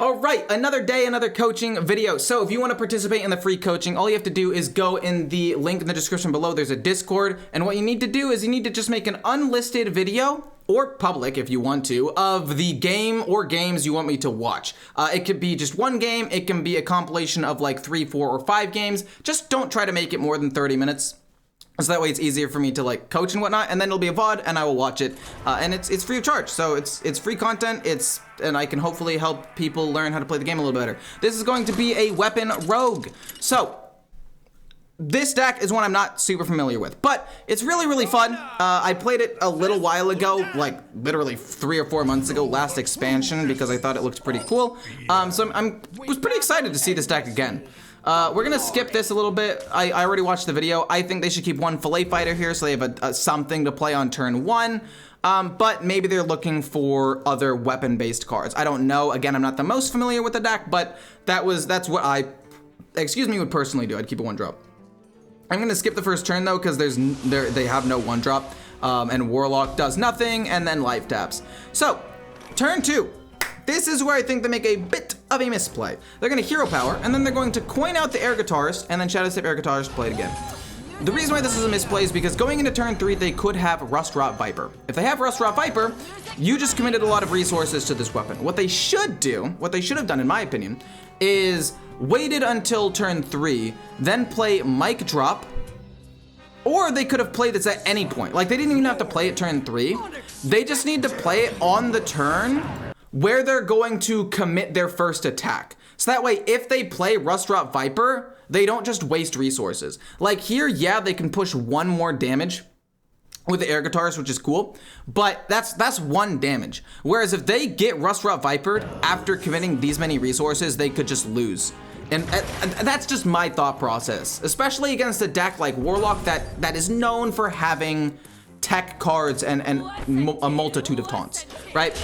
All right, another day, another coaching video. So if you want to participate in the free coaching, all you have to do is go in the link in the description below. There's a Discord, and what you need to do is you need to just make an unlisted video, or public if you want to, of the game or games you want me to watch. It could be just one game, it can be a compilation of like 3, 4, or 5 games. Just don't try to make it more than 30 minutes. So that way it's easier for me to like coach and whatnot, and then it'll be a VOD and I will watch it. And it's free of charge, so it's free content, and I can hopefully help people learn how to play the game a little better. This is going to be a weapon rogue. So, this deck is one I'm not super familiar with, but it's really, really fun. I played it a little while ago, like literally 3 or 4 months ago, last expansion, because I thought it looked pretty cool. So I was pretty excited to see this deck again. We're gonna skip this a little bit. I already watched the video. I think they should keep one fillet fighter here so they have something to play on turn 1. But maybe they're looking for other weapon-based cards. I don't know. Again, I'm not the most familiar with the deck, but that's what I, would personally do. I'd keep a 1-drop. I'm gonna skip the first turn though, because they have no 1-drop, and Warlock does nothing, and then life taps. So, turn 2. This is where I think they make a bit of a misplay. They're gonna hero power, and then they're going to coin out the air guitarist, and then shadow step air guitarist, play it again. The reason why this is a misplay is because going into turn 3, they could have Rust Rot Viper. If they have Rust Rot Viper, you just committed a lot of resources to this weapon. What they should have done in my opinion, is waited until turn 3, then play Mic Drop, or they could have played this at any point. Like, they didn't even have to play it turn 3. They just need to play it on the turn where they're going to commit their first attack. So that way, if they play Rust Rot Viper, they don't just waste resources. Like here, yeah, they can push 1 more damage with the air guitarist, which is cool, but that's 1 damage. Whereas if they get Rust Rot Vipered after committing these many resources, they could just lose. And that's just my thought process, especially against a deck like Warlock that is known for having tech cards and a multitude of taunts, right?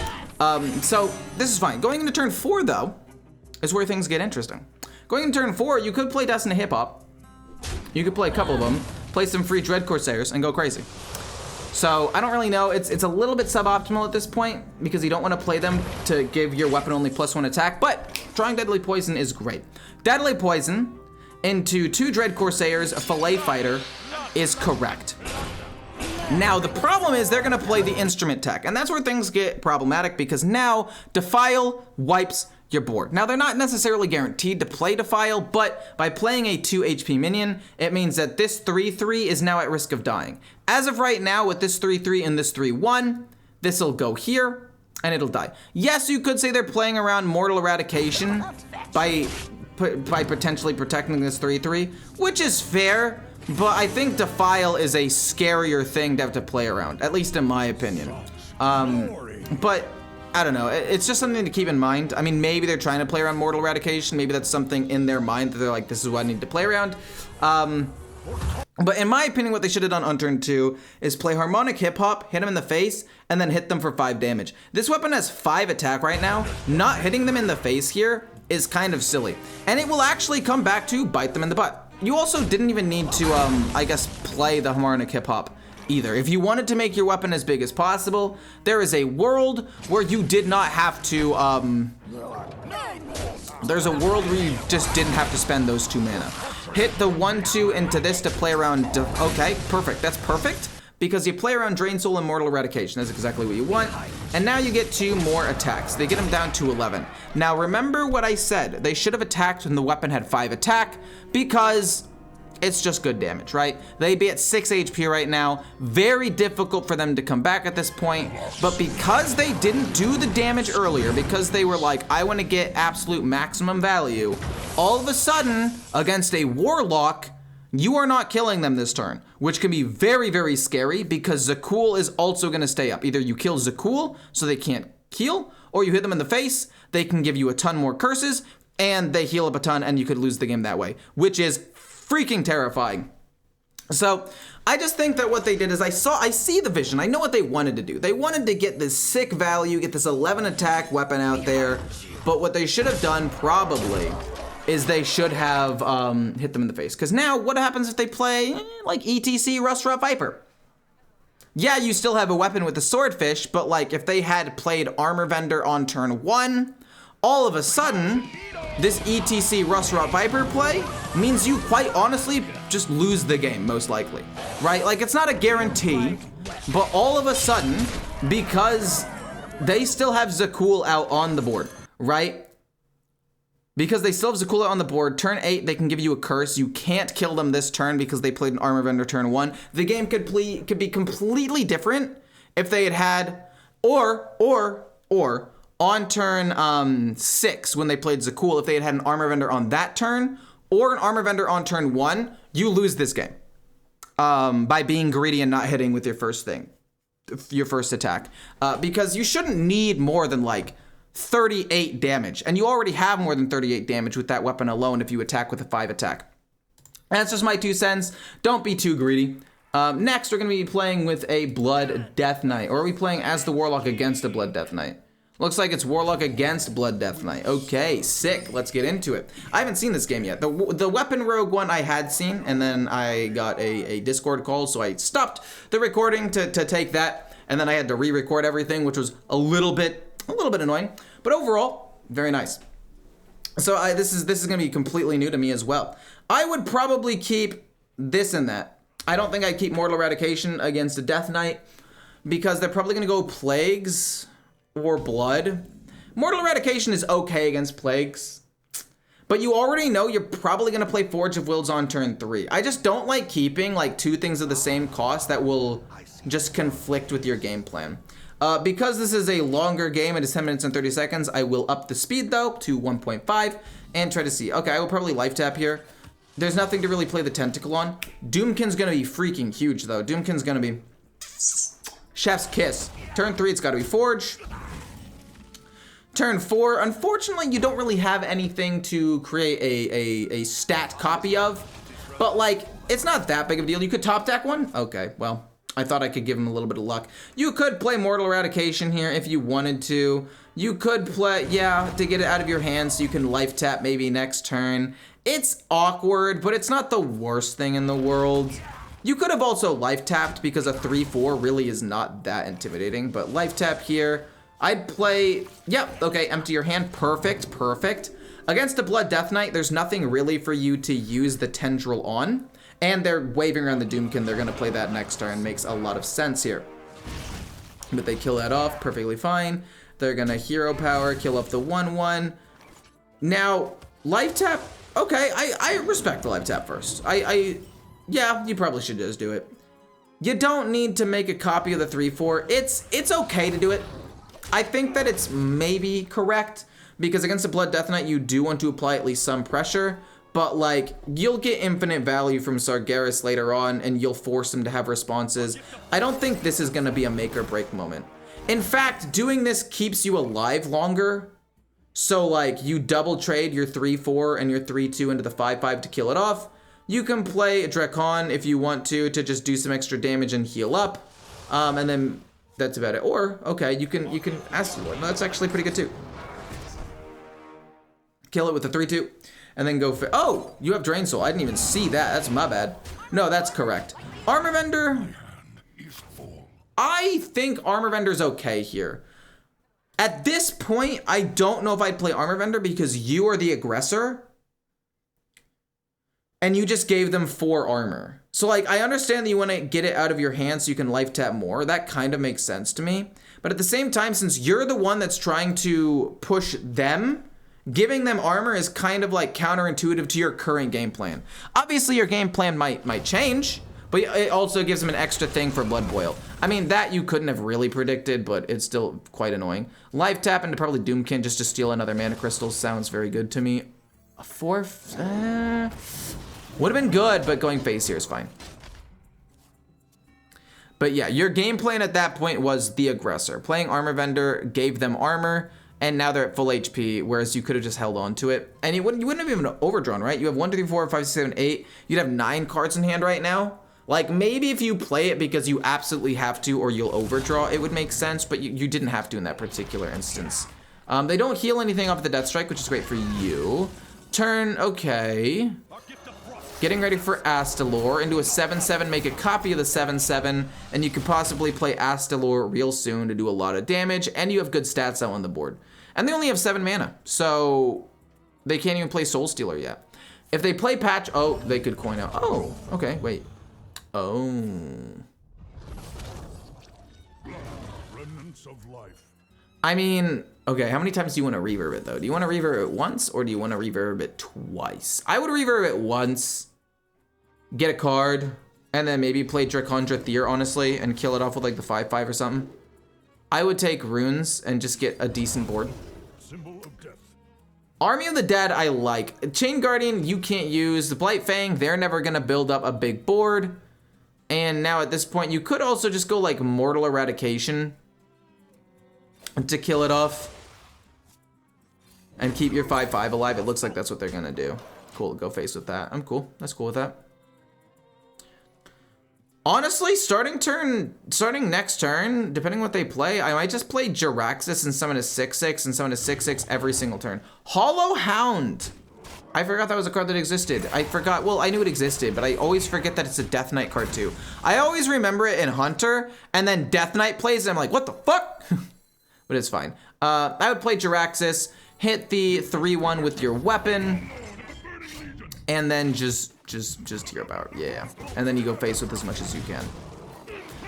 So this is fine. Going into turn 4 though, is where things get interesting. Going into turn 4, you could play Destined Hip Hop. You could play a couple of them, play some free Dread Corsairs, and go crazy. So I don't really know. It's a little bit suboptimal at this point because you don't want to play them to give your weapon only +1 attack, but drawing Deadly Poison is great. Deadly Poison into 2 Dread Corsairs, a Fillet Fighter, is correct. Now, the problem is they're gonna play the instrument tech, and that's where things get problematic because now Defile wipes your board. Now, they're not necessarily guaranteed to play Defile, but by playing a 2 HP minion, it means that this 3/3 is now at risk of dying. As of right now, with this 3/3 and this 3/1, this'll go here, and it'll die. Yes, you could say they're playing around Mortal Eradication by potentially protecting this 3/3, which is fair, but I think Defile is a scarier thing to have to play around, at least in my opinion. But I don't know, it's just something to keep in mind. I mean, maybe they're trying to play around Mortal Eradication, maybe that's something in their mind that they're like, this is what I need to play around. But in my opinion, what they should have done on turn 2 is play Harmonic Hip Hop, hit them in the face, and then hit them for 5 damage. This weapon has 5 attack right now. Not hitting them in the face here is kind of silly. And it will actually come back to bite them in the butt. You also didn't even need to, I guess, play the Harmonic Hip Hop either. If you wanted to make your weapon as big as possible, there is a world where you did not have to, there's a world where you just didn't have to spend those 2 mana. Hit the 1/2 into this to play around, okay, perfect, that's perfect. Because you play around Drain Soul and Mortal Eradication, that's exactly what you want. And now you get 2 more attacks. They get them down to 11. Now remember what I said, they should have attacked when the weapon had 5 attack, because it's just good damage, right? They'd be at 6 HP right now. Very difficult for them to come back at this point. But because they didn't do the damage earlier, because they were like, I want to get absolute maximum value, all of a sudden, against a Warlock, you are not killing them this turn, which can be very, very scary because Zakul is also going to stay up. Either you kill Zakul so they can't heal, or you hit them in the face, they can give you a ton more curses, and they heal up a ton, and you could lose the game that way, which is freaking terrifying. So I just think that what they did is I see the vision. I know what they wanted to do. They wanted to get this sick value, get this 11 attack weapon out there, but what they should have done probably is they should have hit them in the face. Because now, what happens if they play, like, ETC Rust Rot Viper? Yeah, you still have a weapon with the Swordfish, but, like, if they had played Armor Vendor on turn 1, all of a sudden, this ETC Rust-Rot Viper play means you quite honestly just lose the game, most likely, right? Like, it's not a guarantee, but all of a sudden, because they still have Zakul out on the board, right? Because they still have Zakul out on the board, turn 8, they can give you a curse. You can't kill them this turn because they played an Armor Vendor turn 1. The game could be completely different if they had, or on turn 6 when they played Zakul, if they had an Armor Vendor on that turn, or an Armor Vendor on turn 1, you lose this game by being greedy and not hitting with your first attack. Because you shouldn't need more than like 38 damage, and you already have more than 38 damage with that weapon alone if you attack with a 5 attack. That's just my 2 cents. Don't be too greedy. Next, we're going to be playing with a Blood Death Knight, or are we playing as the Warlock against a Blood Death Knight? Looks like it's Warlock against Blood Death Knight. Okay, sick. Let's get into it. I haven't seen this game yet. The Weapon Rogue one I had seen, and then I got a Discord call, so I stopped the recording to take that, and then I had to re-record everything, which was a little bit annoying, but overall, very nice. So this is gonna be completely new to me as well. I would probably keep this and that. I don't think I'd keep Mortal Eradication against a Death Knight because they're probably gonna go Plagues or Blood. Mortal Eradication is okay against Plagues, but you already know you're probably gonna play Forge of Wills on turn 3. I just don't like keeping like 2 things of the same cost that will just conflict with your game plan. Because this is a longer game, it is 10 minutes and 30 seconds, I will up the speed though to 1.5 and try to see. Okay, I will probably life tap here. There's nothing to really play the Tentacle on. Doomkin's gonna be freaking huge though. Doomkin's gonna be Chef's Kiss. Turn 3, it's gotta be Forge. Turn 4, unfortunately, you don't really have anything to create a stat copy of, but like, it's not that big of a deal. You could top deck one? Okay, well, I thought I could give him a little bit of luck. You could play Mortal Eradication here if you wanted to. You could play, yeah, to get it out of your hand so you can life tap maybe next turn. It's awkward, but it's not the worst thing in the world. You could have also life tapped because a 3-4 really is not that intimidating, but life tap here. I'd play, yep, okay, empty your hand, perfect. Against a Blood Death Knight, there's nothing really for you to use the Tendril on, and they're waving around the Doomkin, they're gonna play that next turn, makes a lot of sense here. But they kill that off, perfectly fine. They're gonna Hero Power, kill off the 1-1. Now, life tap, okay, I respect the life tap first. Yeah, you probably should just do it. You don't need to make a copy of the 3-4. It's okay to do it. I think that it's maybe correct, because against a Blood Death Knight, you do want to apply at least some pressure, but like, you'll get infinite value from Sargeras later on, and you'll force him to have responses. I don't think this is gonna be a make or break moment. In fact, doing this keeps you alive longer. So like, you double trade your 3-4 and your 3-2 into the 5-5 to kill it off. You can play Drakon if you want to just do some extra damage and heal up. And then that's about it. Or, okay, you can Astalor. That's actually pretty good too. Kill it with the 3-2. And then go for, oh, you have Drain Soul. I didn't even see that. That's my bad. No, that's correct. Armor Vendor. I think Armor Vendor's okay here. At this point, I don't know if I'd play Armor Vendor because you are the aggressor. And you just gave them 4 armor. So like, I understand that you want to get it out of your hand so you can life tap more. That kind of makes sense to me. But at the same time, since you're the one that's trying to push them, giving them armor is kind of like counterintuitive to your current game plan. Obviously your game plan might change, but it also gives them an extra thing for Blood Boil. I mean, that you couldn't have really predicted, but it's still quite annoying. Life tap into probably Doomkin just to steal another mana crystal sounds very good to me. A 4th, would have been good, but going face here is fine. But yeah, your game plan at that point was the aggressor. Playing Armor Vendor gave them armor, and now they're at full HP, whereas you could have just held on to it. And you wouldn't have even overdrawn, right? You have 1, 2, 3, 4, 5, 6, 7, 8. You'd have 9 cards in hand right now. Like, maybe if you play it because you absolutely have to or you'll overdraw, it would make sense, but you didn't have to in that particular instance. They don't heal anything off the Death Strike, which is great for you. Turn, okay. Getting ready for Astalor into a 7-7, make a copy of the 7-7, and you could possibly play Astalor real soon to do a lot of damage, and you have good stats out on the board. And they only have 7 mana, so they can't even play Soul Stealer yet. If they play Patch, oh, they could coin out. Oh, okay, wait. Oh. Remnants of life. I mean, okay, how many times do you want to reverb it though? Do you want to reverb it once or do you want to reverb it twice? I would reverb it once, get a card, and then maybe play Dracon Drathier, honestly, and kill it off with like the 5/5 or something. I would take runes and just get a decent board. Symbol of death. Army of the Dead, I like. Chain Guardian, you can't use. The Blight Fang, they're never gonna build up a big board. And now at this point, you could also just go like Mortal Eradication to kill it off and keep your 5/5 alive. It looks like that's what they're gonna do. Cool, go face with that. I'm cool, that's cool with that. Honestly, starting next turn, depending what they play, I might just play Jiraxis and summon a 6/6 and summon a 6/6 every single turn. Hollow Hound. I forgot that was a card that existed. I forgot, well, I knew it existed, but I always forget that it's a Death Knight card too. I always remember it in Hunter, and then Death Knight plays, and I'm like, what the fuck? But it's fine. I would play Jiraxis, hit the 3/1 with your weapon, and then just hear about it. Yeah. And then you go face with as much as you can.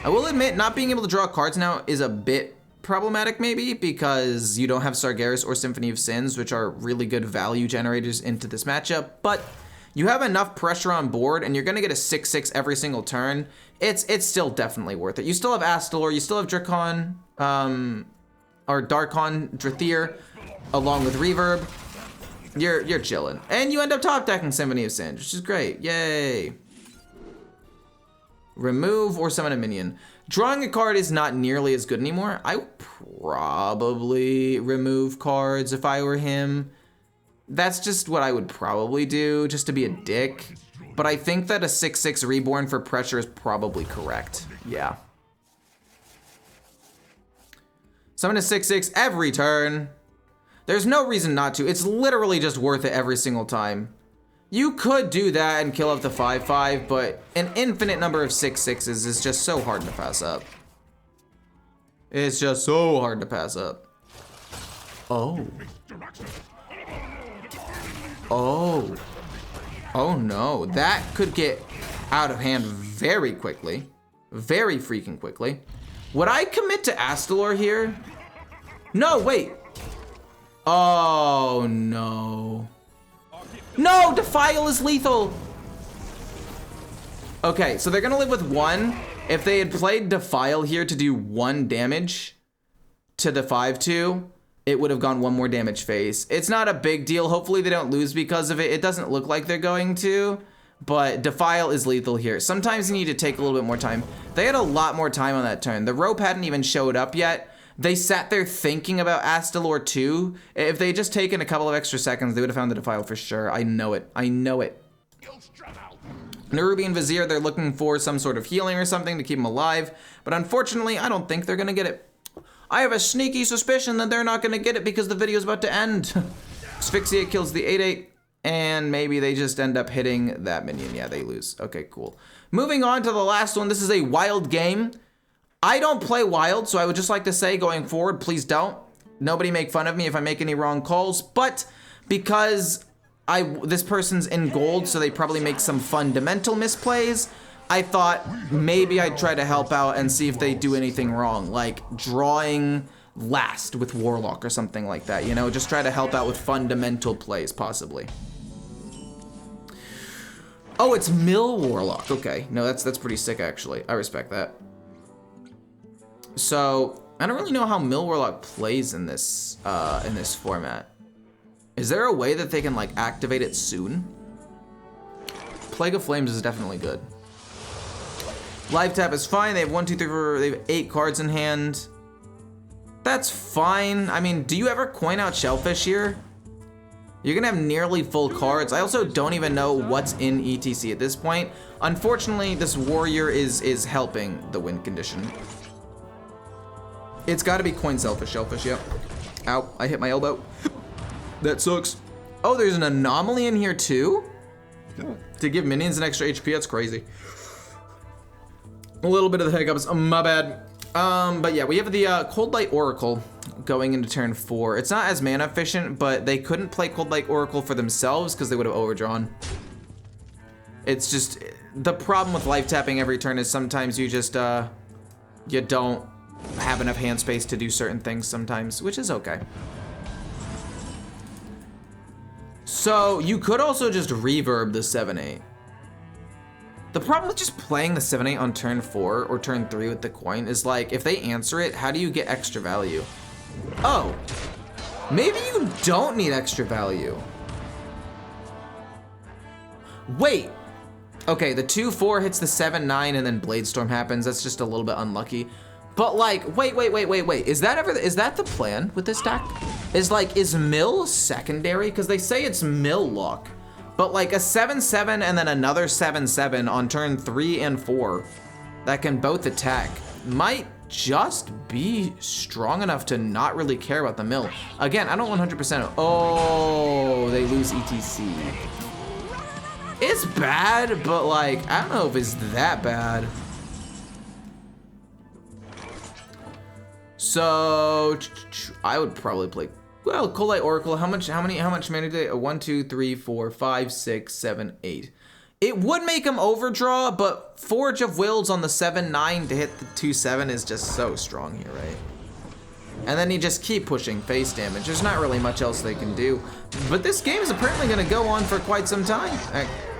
I will admit, not being able to draw cards now is a bit problematic maybe, because you don't have Sargeras or Symphony of Sins, which are really good value generators into this matchup, but you have enough pressure on board and you're gonna get a 6/6 every single turn. It's still definitely worth it. You still have Astalor, you still have Dracon, or Darkon Drathier, along with Reverb. You're chilling. And you end up top decking Symphony of Sins, which is great. Yay. Remove or summon a minion. Drawing a card is not nearly as good anymore. I would probably remove cards if I were him. That's just what I would probably do, just to be a dick. But I think that a 6/6 Reborn for pressure is probably correct. Yeah. Summon a 6/6 every turn. There's no reason not to. It's literally just worth it every single time. You could do that and kill up to 5/5, but an infinite number of 6/6s is just so hard to pass up. It's just so hard to pass up. Oh. Oh. Oh no, that could get out of hand very quickly. Very freaking quickly. Would I commit to Astalor here? No, wait. Oh no. No, Defile is lethal. Okay, so they're gonna live with 1. If they had played Defile here to do 1 damage to the 5/2, it would have gone 1 more damage phase. It's not a big deal. Hopefully they don't lose because of it. It doesn't look like they're going to, but Defile is lethal here. Sometimes you need to take a little bit more time. They had a lot more time on that turn. The rope hadn't even showed up yet. They sat there thinking about Astalor too. If they had just taken a couple of extra seconds, they would have found the Defile for sure. I know it. I know it. Nerubian Vizier, they're looking for some sort of healing or something to keep them alive, but unfortunately, I don't think they're gonna get it. I have a sneaky suspicion that they're not gonna get it because the video's about to end. Asphyxiate kills the 8/8, and maybe they just end up hitting that minion. Yeah, they lose. Okay, cool. Moving on to the last one. This is a wild game. I don't play wild, so I would just like to say going forward, please don't. Nobody make fun of me if I make any wrong calls, but because this person's in gold, so they probably make some fundamental misplays, I thought maybe I'd try to help out and see if they do anything wrong, like drawing last with Warlock or something like that, you know? Just try to help out with fundamental plays, possibly. Oh, it's Mill Warlock. Okay, no, that's pretty sick, actually. I respect that. So, I don't really know how Mill Warlock plays in this format. Is there a way that they can, like, activate it soon? Plague of Flames is definitely good. Live tap is fine. They have 1, 2, 3, 4, they have 8 cards in hand. That's fine. I mean, do you ever coin out Shellfish here? You're gonna have nearly full cards. I also don't even know what's in ETC at this point. Unfortunately, this warrior is helping the win condition. It's gotta be coin Shellfish, yep. Ow, I hit my elbow. That sucks. Oh, there's an anomaly in here too? To give minions an extra HP, that's crazy. A little bit of the hiccups, my bad. But yeah, we have the Cold Light Oracle going into turn 4. It's not as mana efficient, but they couldn't play Cold Light Oracle for themselves because they would have overdrawn. It's just, the problem with life tapping every turn is sometimes you just, you don't have enough hand space to do certain things sometimes, which is okay. So you could also just reverb the 7/8. The problem with just playing the 7/8 on turn 4 or turn 3 with the coin is like, if they answer it, how do you get extra value? Oh, maybe you don't need extra value. Wait. Okay, the 2/4 hits the 7/9 and then Bladestorm happens. That's just a little bit unlucky. But like, wait. Is that the plan with this deck? Is mill secondary? Because they say it's mill luck. But like a 7/7 and then another 7/7 on turn 3 and 4 that can both attack might just be strong enough to not really care about the mill. Again, I don't 100%. Oh, they lose ETC. It's bad, but like, I don't know if it's that bad. So I would probably play, well, Cold Light Oracle. How much mana do they? 1, 2, 3, 4, 5, 6, 7, 8. It would make him overdraw, but Forge of Wills on the 7/9 to hit the 2/7 is just so strong here, right? And then you just keep pushing face damage. There's not really much else they can do. But this game is apparently gonna go on for quite some time.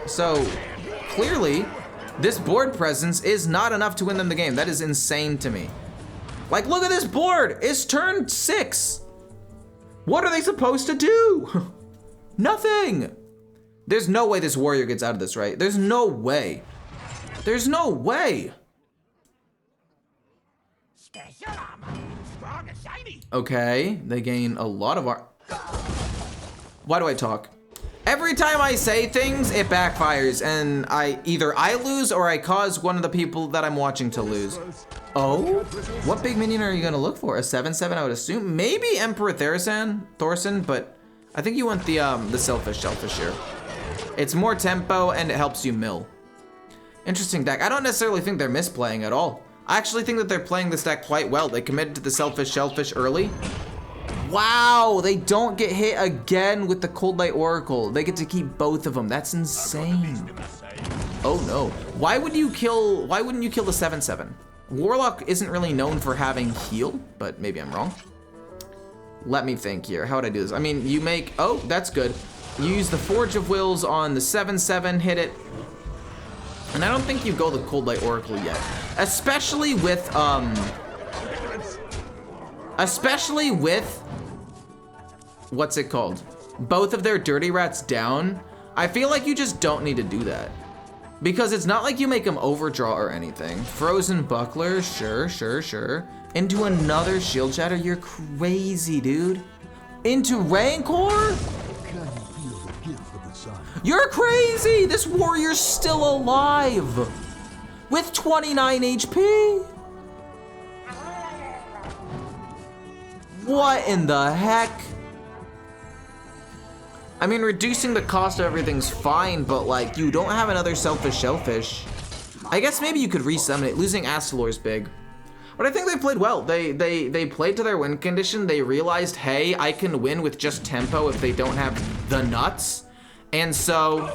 So clearly, this board presence is not enough to win them the game. That is insane to me. Like, look at this board. It's turn 6. What are they supposed to do? Nothing. There's no way this warrior gets out of this, right? There's no way. There's no way. Okay, they gain a lot of Why do I talk? Every time I say things, it backfires, and either I lose or I cause one of the people that I'm watching to lose. Oh, what big minion are you gonna look for? A 7/7, I would assume. Maybe Emperor Thorson, but I think you want the Selfish Shellfish here. It's more tempo and it helps you mill. Interesting deck. I don't necessarily think they're misplaying at all. I actually think that they're playing this deck quite well. They committed to the Selfish Shellfish early. Wow, they don't get hit again with the Cold Light Oracle. They get to keep both of them. That's insane. Oh no. Why wouldn't you kill the 7/7? Warlock isn't really known for having heal, but maybe I'm wrong. Let me think here. How would I do this? I mean, you make, oh, that's good. You use the Forge of Wills on the 7/7, hit it. And I don't think you go the Cold Light Oracle yet. Especially with, what's it called? Both of their Dirty Rats down. I feel like you just don't need to do that. Because it's not like you make them overdraw or anything. Frozen Buckler, sure. Into another Shield Shatter, you're crazy, dude. Into Rancor? You're crazy! This warrior's still alive! With 29 HP? What in the heck? I mean, reducing the cost of everything's fine, but like, you don't have another Selfish Shellfish. I guess maybe you could resummon it. Losing Astalor's big. But I think they played well. They played to their win condition. They realized, hey, I can win with just tempo if they don't have the nuts. And so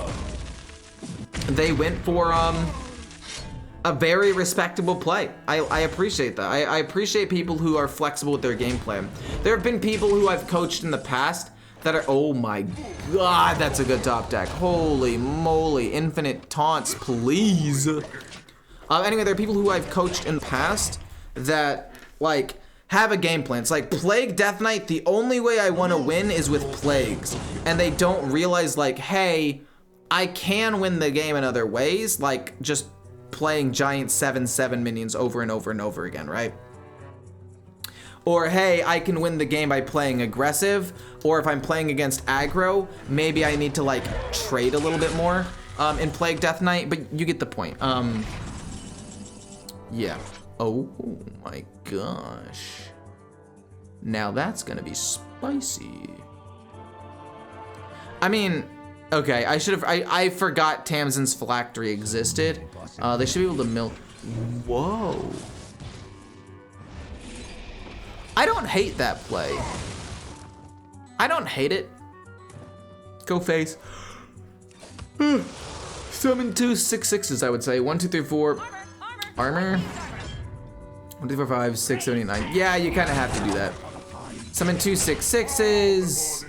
they went for a very respectable play. I appreciate that. I appreciate people who are flexible with their game plan. There have been people who I've coached in the past that are, oh my God, that's a good top deck. Holy moly, infinite taunts, please. Anyway, there are people who I've coached in the past that like have a game plan. It's like Plague Death Knight, the only way I want to win is with plagues. And they don't realize like, hey, I can win the game in other ways, like just playing giant 7/7 minions over and over and over again, right? Or hey, I can win the game by playing aggressive, or if I'm playing against aggro, maybe I need to like trade a little bit more in Plague Death Knight, but you get the point. Yeah. Oh my gosh. Now that's gonna be spicy. I mean, okay, I forgot Tamsin's Phylactery existed. They should be able to mill. Whoa. I don't hate that play. I don't hate it. Go face. Summon 2 6/6s, I would say. 1, 2, 3, 4. Armor. 1, 2, 4, 5, 6, 7, 8, 9. Yeah, you kind of have to do that. Summon 2 6/6s.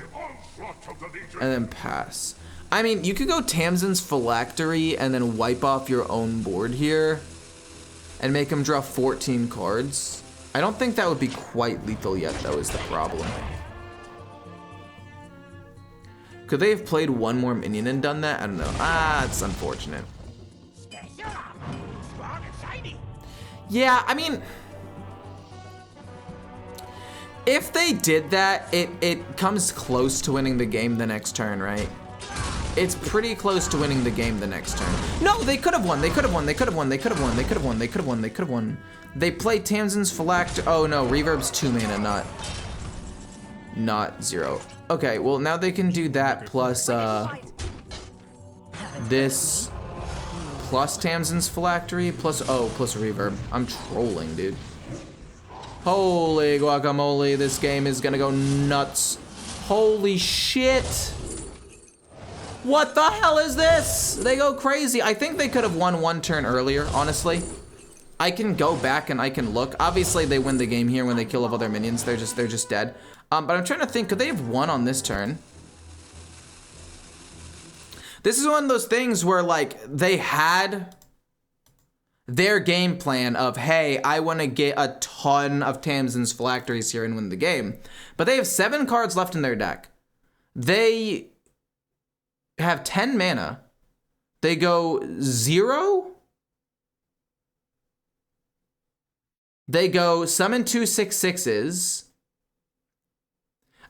And then pass. I mean, you could go Tamsin's Phylactery and then wipe off your own board here and make him draw 14 cards. I don't think that would be quite lethal yet, though, is the problem. Could they have played one more minion and done that? I don't know. Ah, it's unfortunate. Yeah, I mean, if they did that, it comes close to winning the game the next turn, right? It's pretty close to winning the game the next turn. No, they could have won. They could have won. They could have won. They could have won. They could have won. They could have won. They could have won. They played Tamsin's Phylactery. Oh no, Reverb's 2 mana, not 0. Okay, well now they can do that plus this plus Tamsin's Phylactery plus Reverb. I'm trolling, dude. Holy guacamole, this game is gonna go nuts. Holy shit. What the hell is this? They go crazy. I think they could have won 1 turn earlier, honestly. I can go back and I can look. Obviously they win the game here when they kill off all their minions. They're just dead. But I'm trying to think, could they have won on this turn? This is one of those things where like they had their game plan of, hey, I want to get a ton of Tamsin's Phylacteries here and win the game. But they have 7 cards left in their deck. They have 10 mana. They go 0. They go summon 2 6/6s.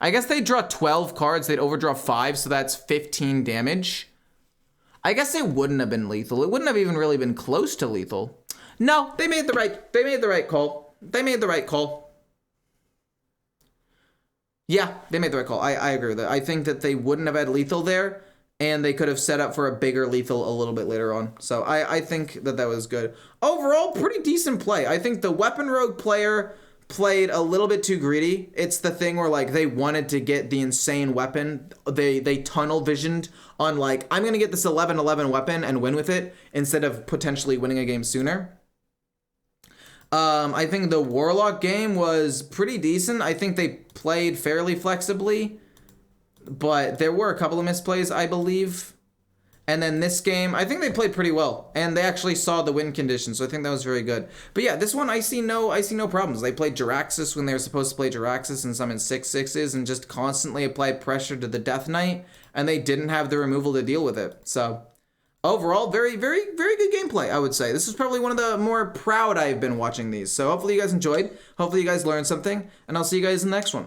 I guess they draw 12 cards. They'd overdraw 5, so that's 15 damage. I guess it wouldn't have been lethal. It wouldn't have even really been close to lethal. No, they made the right call. They made the right call. Yeah, they made the right call. I agree with that. I think that they wouldn't have had lethal there, and they could have set up for a bigger lethal a little bit later on. So I think that that was good. Overall, pretty decent play. I think the weapon rogue player played a little bit too greedy. It's the thing where like they wanted to get the insane weapon. They tunnel visioned on like, I'm gonna get this 11/11 weapon and win with it instead of potentially winning a game sooner. I think the Warlock game was pretty decent. I think they played fairly flexibly, but there were a couple of misplays, I believe. And then this game, I think they played pretty well, and they actually saw the win conditions, so I think that was very good. But yeah, this one I see no problems. They played Jiraxis when they were supposed to play Jiraxis and summoned 6/6s and just constantly applied pressure to the Death Knight, and they didn't have the removal to deal with it. So overall, very good gameplay, I would say. This is probably one of the more proud I've been watching these. So hopefully you guys enjoyed. Hopefully you guys learned something, and I'll see you guys in the next one.